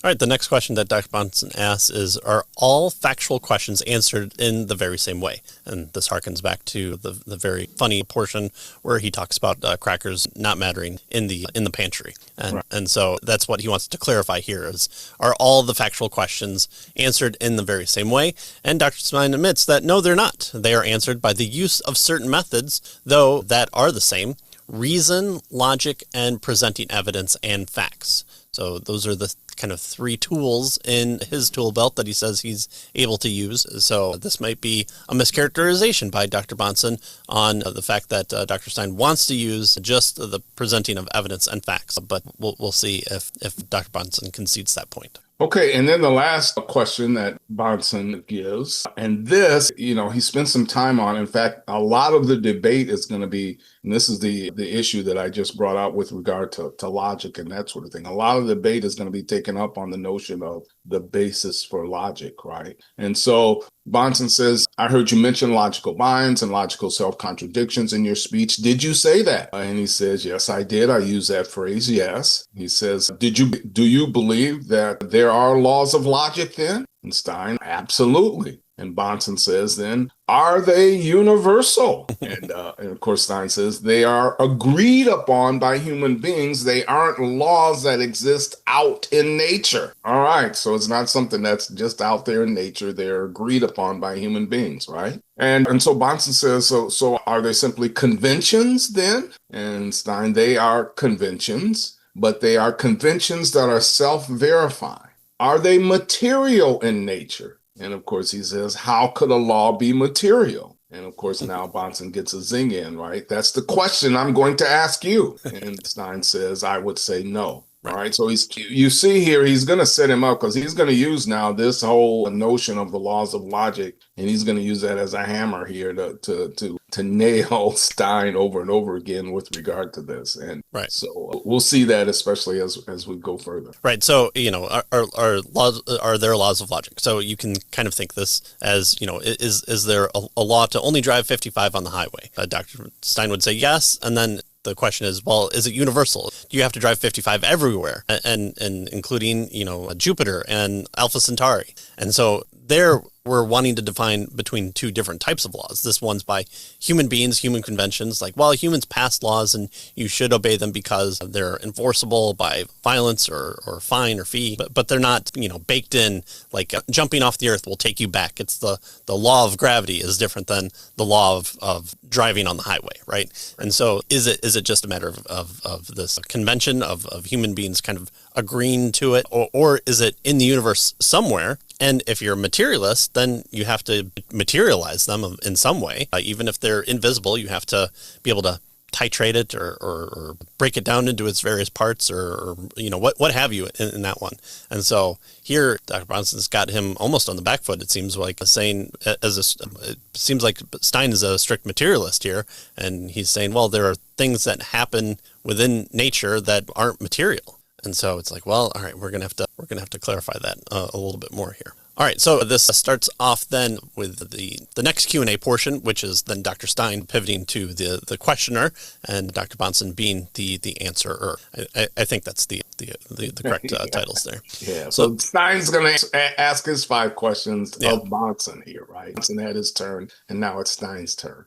All right, the next question that Dr. Bonson asks is, are all factual questions answered in the very same way? And this harkens back to the very funny portion where he talks about crackers not mattering in the pantry. And so that's what he wants to clarify here is, are all the factual questions answered in the very same way? And Dr. Stein admits that no, they're not. They are answered by the use of certain methods, though, that are the same: reason, logic, and presenting evidence and facts. So those are the kind of three tools in his tool belt that he says he's able to use. So this might be a mischaracterization by Dr. Bonson on the fact that Dr. Stein wants to use just the presenting of evidence and facts. But we'll see if Dr. Bonson concedes that point. Okay, and then the last question that Bonson gives, and this, he spent some time on. In fact, a lot of the debate is going to be, and this is the issue that I just brought out with regard to logic and that sort of thing. A lot of the debate is going to be taken up on the notion of the basis for logic, right? And so Bonson says, I heard you mention logical binds and logical self-contradictions in your speech. Did you say that? And he says, yes, I did. I use that phrase, yes. He says, do you believe that there are laws of logic then? And Stein, absolutely. And Bonson says then, are they universal? And of course, Stein says they are agreed upon by human beings. They aren't laws that exist out in nature. All right. So it's not something that's just out there in nature. They're agreed upon by human beings, right? And so Bonson says, so are they simply conventions then? And Stein, they are conventions, but they are conventions that are self-verifying. Are they material in nature? And of course, he says, how could a law be material? And of course, now Bonson gets a zing in, right? That's the question I'm going to ask you. And Stein says, I would say no. All right. So you see here, he's going to set him up because he's going to use now this whole notion of the laws of logic, and he's going to use that as a hammer here to nail Stein over and over again with regard to this. And so we'll see that, especially as we go further. Right. So, are there laws of logic? So you can kind of think this as, is there a law to only drive 55 on the highway? Dr. Stein would say yes. And then the question is, well, is it universal? Do you have to drive 55 everywhere, and including, Jupiter and Alpha Centauri? And so there we're wanting to define between two different types of laws. This one's by human beings, human conventions, like, well, humans pass laws and you should obey them because they're enforceable by violence or fine or fee, but they're not, baked in, like jumping off the earth will take you back. It's the law of gravity is different than the law of driving on the highway, right? And so is it just a matter of this convention of human beings kind of agreeing to it, or is it in the universe somewhere? And if you're a materialist, then you have to materialize them in some way. Even if they're invisible, you have to be able to titrate it or break it down into its various parts or what have you in that one. And so here, Dr. Bronson's got him almost on the back foot, it seems like, saying, it seems like Stein is a strict materialist here. And he's saying, well, there are things that happen within nature that aren't material. And so it's like, well, all right, we're gonna have to clarify that a little bit more here. All right, so this starts off then with the next Q&A portion, which is then Dr. Stein pivoting to the questioner and Dr. Bonson being the answerer. I think that's the correct titles there. Yeah. So Stein's going to ask his 5 questions of Bonson here, right? Bonson had his turn, and now it's Stein's turn.